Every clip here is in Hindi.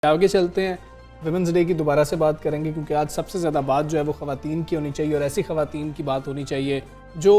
आगे चलते हैं, वुमेंस डे की दोबारा से बात करेंगे क्योंकि आज सबसे ज़्यादा बात जो है वो ख़वातीन की होनी चाहिए और ऐसी ख़वातीन की बात होनी चाहिए जो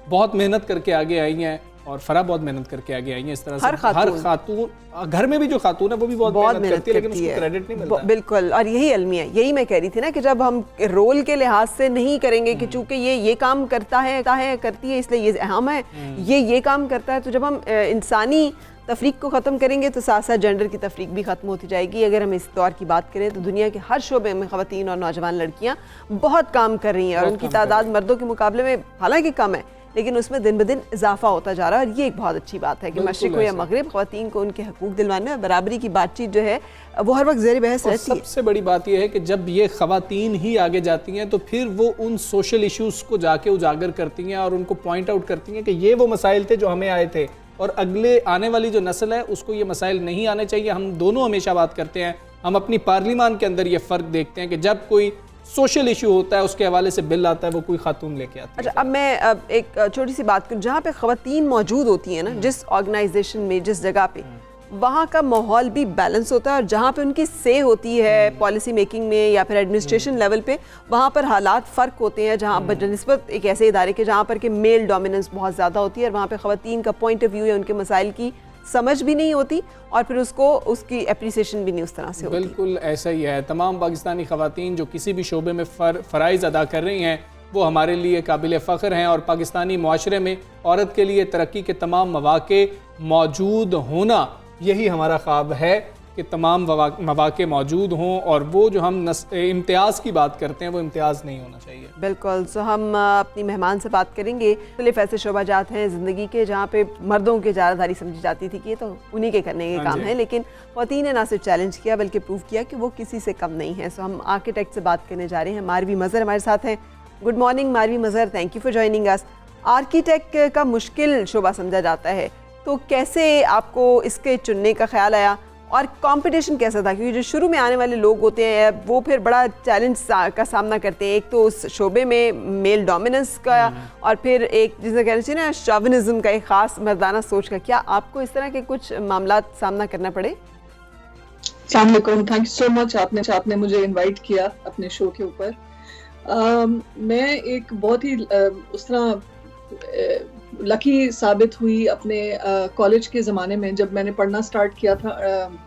बहुत मेहनत करके आगे आई हैं। और फरा बहुत मेहनत करके आगे आई हैं। इस तरह से हर खातून घर में भी जो खातून है वो भी बहुत मेहनत करती है, लेकिन उसको क्रेडिट नहीं मिलता। बिल्कुल, और यही अलमिया है, यही मैं कह रही थी ना कि जब हम रोल के लिहाज से नहीं करेंगे कि चूंकि ये काम करता है करती है इसलिए ये अहम है, ये काम करता है, तो जब हम इंसानी तफरीक को ख़त्म करेंगे तो साथ साथ जेंडर की तफरीक भी ख़त्म होती जाएगी। अगर हम इस दौर की बात करें तो दुनिया के हर शोबे में ख़वातीन और नौजवान लड़कियाँ बहुत काम कर रही हैं और उनकी तादाद मर्दों के मुकाबले में हालांकि कम है, लेकिन उसमें दिन ब दिन इजाफा होता जा रहा है। और ये एक बहुत अच्छी बात है कि मशरिक़ हो या मगरिब, ख़वातीन को उनके हकूक़ दिलवाने और बराबरी की बातचीत जो है वो हर वक्त ज़ेर बहस रहती है। सबसे बड़ी बात यह है कि जब ये ख़वातीन ही आगे जाती हैं तो फिर वो उन सोशल इश्यूज़ को जाके उजागर करती हैं और उनको पॉइंट आउट करती हैं कि ये वो मसाइल थे जो हमें आए थे और अगले आने वाली जो नस्ल है उसको ये मसाइल नहीं आने चाहिए। हम दोनों हमेशा बात करते हैं, हम अपनी पार्लिमान के अंदर ये फ़र्क देखते हैं कि जब कोई सोशल इशू होता है उसके हवाले से बिल आता है वो कोई खातून लेके आती है। अच्छा, अब मैं एक छोटी सी बात करूँ, जहाँ पे ख़वातीन मौजूद होती हैं ना, जिस ऑर्गेनाइजेशन में, जिस जगह पे, वहाँ का माहौल भी बैलेंस होता है और जहाँ पे उनकी से होती है पॉलिसी मेकिंग में या फिर एडमिनिस्ट्रेशन लेवल पे, वहाँ पर हालात फ़र्क होते हैं जहाँ बनस्बत एक ऐसे इदारे के जहाँ पर कि मेल डोमिनेंस बहुत ज़्यादा होती है और वहाँ पे ख़वातीन का पॉइंट ऑफ व्यू या उनके मसाइल की समझ भी नहीं होती और फिर उसकी एप्रिसिएशन भी नहीं उस तरह से होती। बिल्कुल ऐसा ही है। तमाम पाकिस्तानी ख़वातीन जो किसी भी शोबे में फ़राइज़ अदा कर रही हैं वो हमारे लिए काबिल फ़ख्र हैं और पाकिस्तानी मुआशरे में औरत के लिए तरक्की के तमाम मौक़े मौजूद होना, यही हमारा ख्वाब है कि तमाम मौक़े मौजूद हों और वो जो हम इम्तियाज़ की बात करते हैं वो इम्तियाज़ नहीं होना चाहिए। बिल्कुल। सो हम अपनी मेहमान से बात करेंगे। मुख्तलिफ ऐसे शोबाजात हैं ज़िंदगी के जहाँ पे मर्दों की ज़्यादादारी समझी जाती थी कि ये तो उन्हीं के करने के काम है, लेकिन ख़वातीन ने ना सिर्फ चैलेंज किया बल्कि प्रूव किया कि वो किसी से कम नहीं है। सो हम आर्किटेक्ट से बात करने जा रहे हैं। मारवी मज़हर हमारे साथ हैं। Good morning Marvi Mazhar, thank you for joining us. Architect का मुश्किल शोबा समझा जाता है, तो कैसे आपको इसके चुनने का ख्याल आया और कंपटीशन कैसा था? क्योंकि जो शुरू में आने वाले लोग होते हैं वो फिर बड़ा चैलेंज का सामना करते हैं, एक तो उस शोबे में मेल डोमिनेंस का और फिर एक जिसे कहना चाहिए ना शॉविनिज्म का, एक ख़ास मर्दाना सोच का। क्या आपको इस तरह के कुछ मामला सामना करना पड़े? अस्सलाम वालेकुम, थैंक यू सो मच, आपने मुझे इनवाइट किया अपने शो के ऊपर। मैं एक बहुत ही उस तरह लकी साबित हुई अपने कॉलेज के ज़माने में जब मैंने पढ़ना स्टार्ट किया था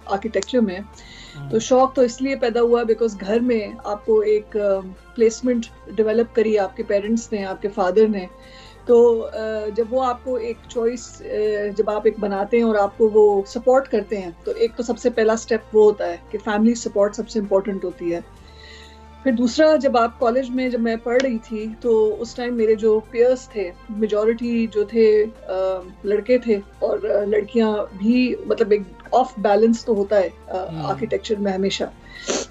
आर्किटेक्चर में। तो शौक तो इसलिए पैदा हुआ बिकॉज घर में आपको एक प्लेसमेंट डेवलप करी आपके पेरेंट्स ने, आपके फादर ने। तो जब वो आपको एक चॉइस जब आप एक बनाते हैं और आपको वो सपोर्ट करते हैं तो एक तो सबसे पहला स्टेप वो होता है कि फैमिली सपोर्ट सबसे इम्पोर्टेंट होती है। फिर दूसरा, जब आप कॉलेज में जब मैं पढ़ रही थी तो उस टाइम मेरे जो पेयर्स थे, मेजॉरिटी जो थे लड़के थे और लड़कियां भी, मतलब एक ऑफ बैलेंस तो होता है आर्किटेक्चर में हमेशा।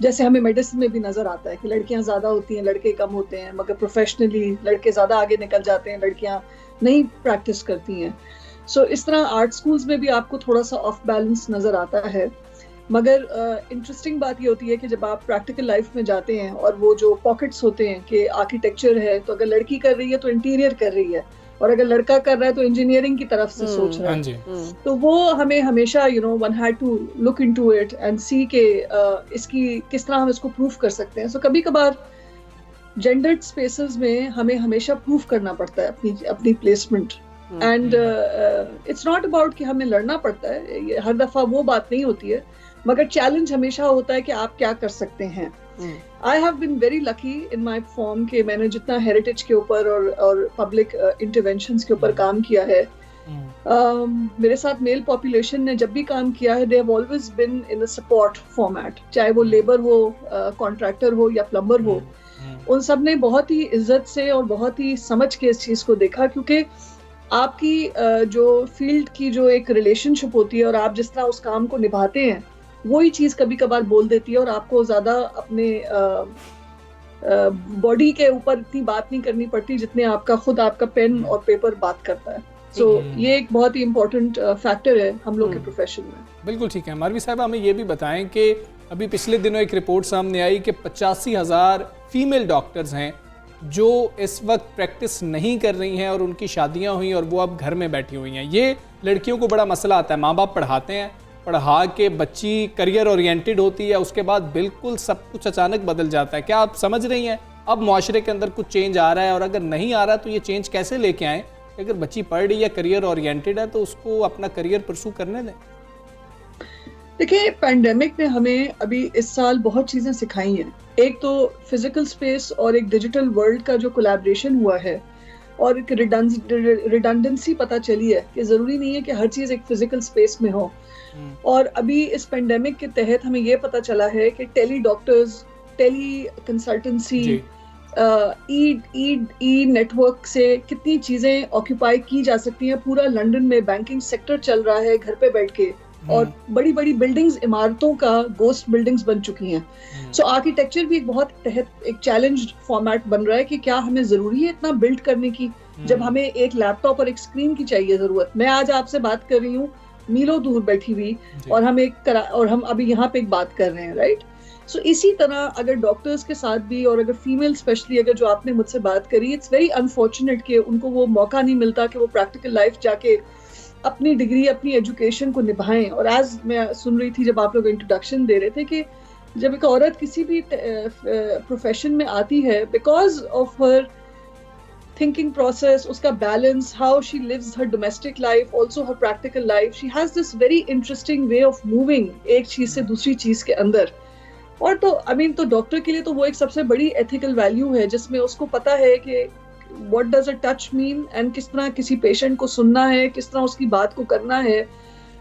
जैसे हमें मेडिसिन में भी नज़र आता है कि लड़कियां ज़्यादा होती हैं, लड़के कम होते हैं, मगर प्रोफेशनली लड़के ज़्यादा आगे निकल जाते हैं, लड़कियां नहीं प्रैक्टिस करती हैं। सो इस तरह आर्ट स्कूल्स में भी आपको थोड़ा सा ऑफ बैलेंस नज़र आता है। मगर इंटरेस्टिंग बात ये होती है कि जब आप प्रैक्टिकल लाइफ में जाते हैं और वो जो पॉकेट्स होते हैं कि आर्किटेक्चर है तो अगर लड़की कर रही है तो इंटीरियर कर रही है और अगर लड़का कर रहा है तो इंजीनियरिंग की तरफ से सोच रहा है, तो वो हमें हमेशा one had to look into it and see के इसकी किस तरह हम इसको प्रूफ कर सकते हैं। सो कभी कभार जेंडर्ड स्पेसेस में हमें हमेशा प्रूफ करना पड़ता है अपनी placement. And it's not about कि हमें लड़ना पड़ता है, हर दफा वो बात नहीं होती है, मगर चैलेंज हमेशा होता है कि आप क्या कर सकते हैं। I have been very lucky in my form कि मैंने जितना हेरिटेज के ऊपर और पब्लिक इंटरवेंशंस के ऊपर काम किया है, मेरे साथ मेल पॉपुलेशन ने जब भी काम किया है, they have always been in a support format, चाहे वो लेबर हो, कॉन्ट्रैक्टर हो या प्लम्बर हो। उन सब ने बहुत ही इज्जत से और बहुत ही समझ के इस चीज़ को देखा, क्योंकि आपकी जो फील्ड की जो एक रिलेशनशिप होती है और आप जिस तरह उस काम को निभाते हैं वही चीज़ कभी कभार बोल देती है और आपको ज़्यादा अपने बॉडी के ऊपर इतनी बात नहीं करनी पड़ती जितने आपका पेन और पेपर बात करता है। सो ये एक बहुत ही इम्पोर्टेंट फैक्टर है हम लोग के प्रोफेशन में। बिल्कुल ठीक है। मारवी साहब, हमें ये भी बताएं कि अभी पिछले दिनों एक रिपोर्ट सामने आई कि 85,000 फीमेल डॉक्टर्स हैं जो इस वक्त प्रैक्टिस नहीं कर रही हैं और उनकी शादियां हुई और वो अब घर में बैठी हुई हैं। ये लड़कियों को बड़ा मसला आता है। माँ बाप पढ़ाते हैं, पढ़ा के बच्ची करियर ओरिएंटेड होती है, उसके बाद बिल्कुल सब कुछ अचानक बदल जाता है। क्या आप समझ रही हैं अब माशरे के अंदर कुछ चेंज आ रहा है, और अगर नहीं आ रहा तो ये चेंज कैसे लेके आएँ? अगर बच्ची पढ़ रही है, करियर ओरिएंटेड है, तो उसको अपना करियर परसू करने दें। देखिए, पैंडेमिक ने हमें अभी इस साल बहुत चीज़ें सिखाई हैं। एक तो फिजिकल स्पेस और एक डिजिटल वर्ल्ड का जो कोलैबोरेशन हुआ है, और एक रिडंडेंसी पता चली है कि ज़रूरी नहीं है कि हर चीज़ एक फिजिकल स्पेस में हो। और अभी इस पेंडेमिक के तहत हमें ये पता चला है कि टेली डॉक्टर्स, टेली कंसल्टेंसी, ई नेटवर्क से कितनी चीज़ें ऑक्यूपाई की जा सकती हैं। पूरा लंदन में बैंकिंग सेक्टर चल रहा है घर पे बैठ के, और बड़ी बड़ी बिल्डिंग्स, इमारतों का गोस्ट बिल्डिंग्स बन चुकी हैं। सो आर्किटेक्चर भी एक बहुत तहत एक चैलेंज फॉर्मेट बन रहा है कि क्या हमें जरूरी है इतना बिल्ड करने की, जब हमें एक लैपटॉप और एक स्क्रीन की चाहिए जरूरत। मैं आज आपसे बात कर रही हूँ मीलों दूर बैठी हुई, और हम अभी यहाँ पे एक बात कर रहे हैं, राइट। सो इसी तरह अगर डॉक्टर्स के साथ भी, और अगर फीमेल स्पेशली, अगर जो आपने मुझसे बात करी, इट्स वेरी अनफॉर्चुनेट कि उनको वो मौका नहीं मिलता कि वो प्रैक्टिकल लाइफ जाके अपनी डिग्री, अपनी एजुकेशन को निभाएं। और आज मैं सुन रही थी जब आप लोग इंट्रोडक्शन दे रहे थे कि जब एक औरत किसी भी प्रोफेशन में आती है, because of her thinking process, उसका balance, how she lives her domestic life, also her practical life, she has this very interesting way of moving एक चीज से दूसरी चीज के अंदर। और तो डॉक्टर के लिए तो वो एक सबसे बड़ी एथिकल वैल्यू है, जिसमें उसको पता है कि what does a touch mean, and किस तरह किसी पेशेंट को सुनना है, किस तरह उसकी बात को करना है।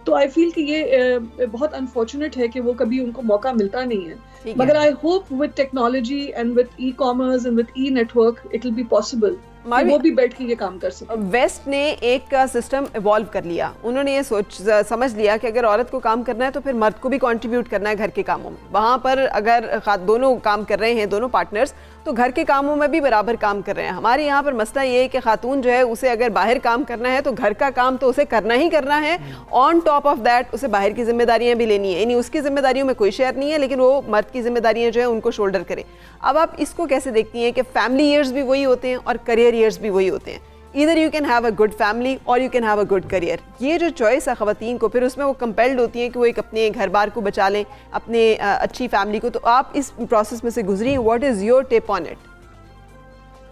तो आई फील कि ये बहुत अनफॉर्चुनेट है कि वो कभी उनको मौका मिलता नहीं है। मगर I hope with technology and with e commerce and with E network it will be possible, वो भी बैठ के ये काम कर सकते। वेस्ट ने एक सिस्टम इवॉल्व कर लिया। उन्होंने ये समझ लिया कि अगर औरत को काम करना है तो फिर मर्द को भी कंट्रीब्यूट करना है घर के कामों में। वहाँ पर अगर दोनों काम कर रहे हैं, दोनों पार्टनर्स, तो घर के कामों में भी बराबर काम कर रहे हैं। हमारे यहाँ पर मसला ये है कि खातून जो है उसे अगर बाहर काम करना है तो घर का काम तो उसे करना ही करना है, ऑन टॉप ऑफ दैट उसे बाहर की जिम्मेदारियाँ भी लेनी है। यानी उसकी जिम्मेदारियों में कोई शेयर नहीं है, लेकिन वो मर्द की जिम्मेदारियाँ जो है उनको शोल्डर करे। अब आप इसको कैसे देखती हैं कि फैमिली ईयर्स भी वही होते हैं और करियर ईयर्स भी वही होते हैं। Either you can have a good family और you can have a good career. ये जो चॉइस है ख़वातीन को, फिर उसमें वो कंपेल्ड होती हैं कि वो एक अपने घर बार को बचा लें, अपने अच्छी फैमिली को। तो आप इस प्रोसेस में से गुजरी हैं, what is your take on it?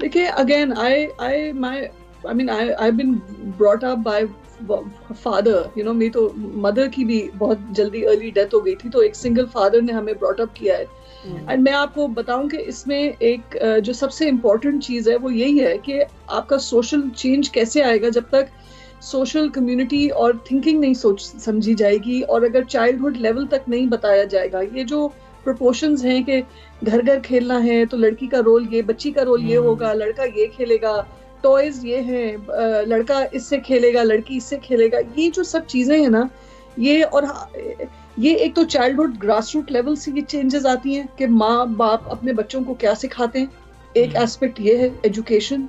देखिए, again I've been brought up by father, मेरी तो मदर की भी बहुत जल्दी अर्ली डेथ हो गई थी, तो एक सिंगल फादर ने हमें ब्रॉट अप किया है। एंड मैं आपको बताऊं कि इसमें एक जो सबसे इम्पोर्टेंट चीज़ है वो यही है कि आपका सोशल चेंज कैसे आएगा जब तक सोशल कम्युनिटी और थिंकिंग नहीं समझी जाएगी, और अगर चाइल्डहुड लेवल तक नहीं बताया जाएगा। ये जो प्रोपोर्शंस हैं कि घर घर खेलना है तो लड़की का रोल ये, बच्ची का रोल ये होगा, लड़का ये खेलेगा, टॉयज ये हैं, लड़का इससे खेलेगा, लड़की इससे खेलेगा, ये जो सब चीज़ें हैं ना, ये एक तो चाइल्डहुड ग्रासरूट लेवल से ये चेंजेस आती हैं कि माँ बाप अपने बच्चों को क्या सिखाते हैं। एक एस्पेक्ट ये है एजुकेशन।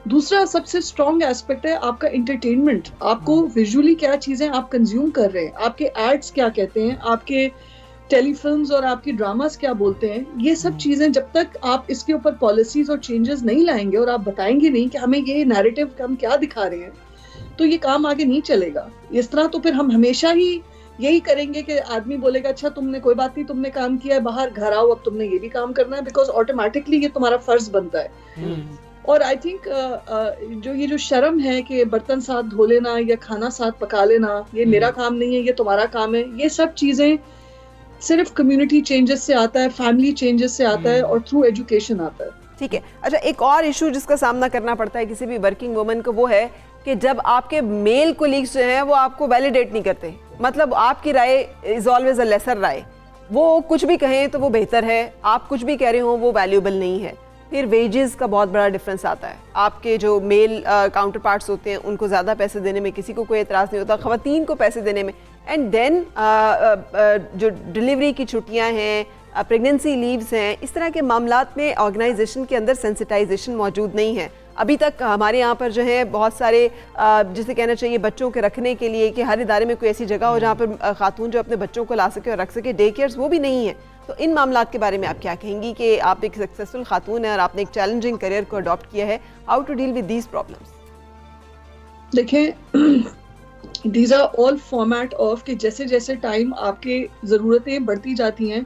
दूसरा सबसे स्ट्रॉन्ग एस्पेक्ट है आपका एंटरटेनमेंट। आपको विजुअली क्या चीज़ें आप कंज्यूम कर रहे हैं, आपके एड्स क्या कहते हैं, आपके टेलीफिल्म्स और आपकी ड्रामास क्या बोलते हैं। ये सब चीज़ें जब तक आप इसके ऊपर पॉलिसीज और चेंजेस नहीं लाएंगे और आप बताएंगे नहीं कि हमें ये नैरेटिव हम क्या दिखा रहे हैं, तो ये काम आगे नहीं चलेगा। इस तरह तो फिर हम हमेशा ही यही करेंगे कि आदमी बोलेगा अच्छा तुमने, कोई बात नहीं, तुमने काम किया है बाहर, घर आओ अब तुमने ये भी काम करना है, बिकॉज ऑटोमेटिकली ये तुम्हारा फर्ज बनता है। और आई थिंक ये जो शर्म है कि बर्तन साथ धो लेना या खाना साथ पका लेना, ये मेरा काम नहीं है, ये तुम्हारा काम है, ये सब चीज़ें सिर्फ कम्युनिटी चेंजेस से आता है, फैमिली चेंजेस से आता है, और थ्रू एजुकेशन आता है। ठीक है। अच्छा, एक और इशू जिसका सामना करना पड़ता है किसी भी वर्किंग वुमन को, वो है कि जब आपके मेल कोलीग्स जो हैं वो आपको वैलिडेट नहीं करते। मतलब आपकी राय इज ऑलवेज अ लेसर राय, वो कुछ भी कहें तो वो बेहतर है, आप कुछ भी कह रहे हो वो वैल्यूएबल नहीं है। फिर वेजेस का बहुत बड़ा डिफरेंस आता है। आपके जो मेल काउंटर पार्ट्स होते हैं उनको ज़्यादा पैसे देने में किसी को कोई एतराज़ नहीं होता, ख़वातीन को पैसे देने में। एंड देन जो डिलीवरी की छुट्टियां हैं, प्रेगनेंसी लीव्स हैं, इस तरह के मामलात में ऑर्गेनाइजेशन के अंदर सेंसिटाइजेशन मौजूद नहीं है। अभी तक हमारे यहाँ पर जो है बहुत सारे जिसे कहना चाहिए बच्चों के रखने के लिए कि हर इदारे में कोई ऐसी जगह हो जहाँ पर खातून जो अपने बच्चों को ला सके और रख सके, डे केयर्स वो भी नहीं है। तो इन मामलात के बारे में आप क्या कहेंगी कि आप एक सक्सेसफुल खातून है और आपने एक चैलेंजिंग करियर को अडॉप्ट किया है, how to deal with these problems? देखें, these are all format of कि जैसे जैसे टाइम आपके ज़रूरतें बढ़ती जाती हैं।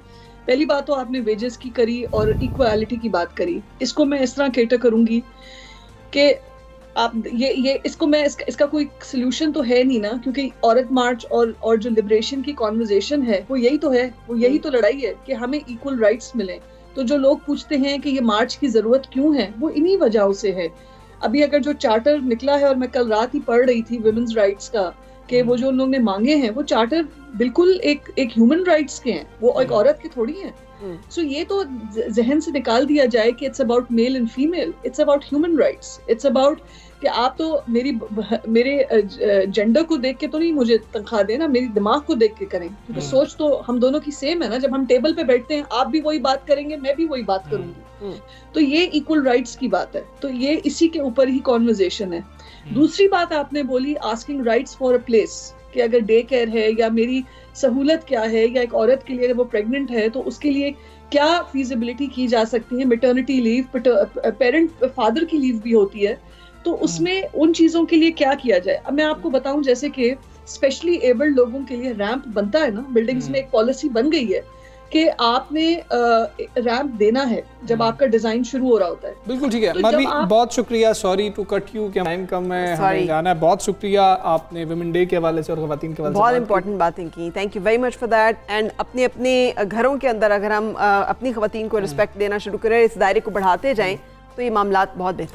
पहली बात तो आपने वेजेस की करी और इक्वालिटी की बात करी, इसको मैं इस तरह केटर करूंगी कि आप ये इसको मैं इसका कोई सोल्यूशन तो है नहीं ना, क्योंकि औरत मार्च और जो लिबरेशन की कॉन्वर्जेशन है वो यही तो है, वो यही तो लड़ाई है कि हमें इक्वल राइट्स मिलें। तो जो लोग पूछते हैं कि ये मार्च की ज़रूरत क्यों है, वो इन्हीं वजहों से है। अभी अगर जो चार्टर निकला है, और मैं कल रात ही पढ़ रही थी विमेंस राइट्स का, कि वो जो उन लोगों ने मांगे हैं वो चार्टर बिल्कुल एक ह्यूमन राइट्स के हैं, वो एक औरत के थोड़ी हैं। सो ये तो जहन से निकाल दिया जाए कि it's about male and female, it's about human rights, it's about कि आप तो मेरे जेंडर को देख के तो नहीं मुझे तनख्वाह देना, मेरी दिमाग को देख के करें, क्योंकि सोच तो हम दोनों की सेम है ना। जब हम टेबल पे बैठते हैं आप भी वही बात करेंगे, मैं भी वही बात करूंगी, तो ये इक्वल राइट्स की बात है। तो ये इसी के ऊपर ही कॉन्वर्जेशन है। दूसरी बात आपने बोली asking rights for a place, कि अगर डे केयर है या मेरी सहूलत क्या है, या एक औरत के लिए अगर वो प्रेग्नेंट है तो उसके लिए क्या फीजिबिलिटी की जा सकती है। मैटरनिटी लीव, पेरेंट फादर की लीव भी होती है, तो उसमें उन चीज़ों के लिए क्या किया जाए। अब मैं आपको बताऊं, जैसे कि स्पेशली एबल्ड लोगों के लिए रैंप बनता है ना, बिल्डिंग्स में एक पॉलिसी बन गई है कि आपने रैंप देना है जब आपका डिजाइन शुरू हो रहा होता है। बिल्कुल ठीक है। तो मरवी बहुत शुक्रिया, सॉरी टू कट यू, कि टाइम कम है, हमें जाना है। बहुत शुक्रिया, आपने वुमेन डे के हवाले से और ख़वातीन के हवाले से बहुत इंपॉर्टेंट बातें की। Thank you very much for that. And अपने अपने घरों के अंदर अगर हम अपनी ख़वातीन को रिस्पेक्ट देना शुरू करें, इस दायरे को बढ़ाते जाएं, तो ये मामलात बहुत बेहतर